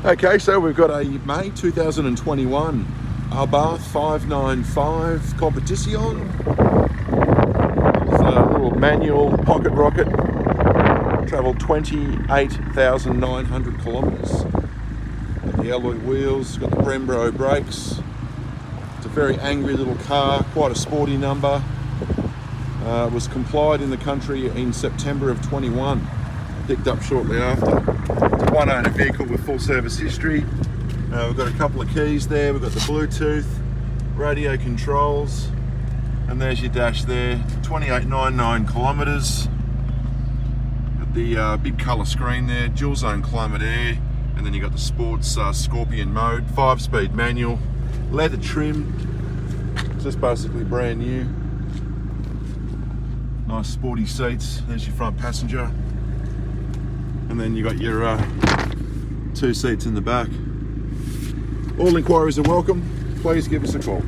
Okay, so we've got a May 2021 Abarth 595 Competizione with a little manual pocket rocket. Travelled 28,900 kilometres. Got the alloy wheels, got the Brembo brakes. It's a very angry little car, quite a sporty number. Was complied in the country in September of 21. Picked up shortly after. It's a one-owner vehicle with full service history. We've got a couple of keys there. We've got the Bluetooth, radio controls, and there's your dash there. 2899 kilometres. Got the big colour screen there, dual zone climate air, and then you got the sports Scorpion mode, 5-speed manual, leather trim, just basically brand new. Nice sporty seats. There's your front passenger, and then you got your 2 seats in the back. All inquiries are welcome. Please give us a call.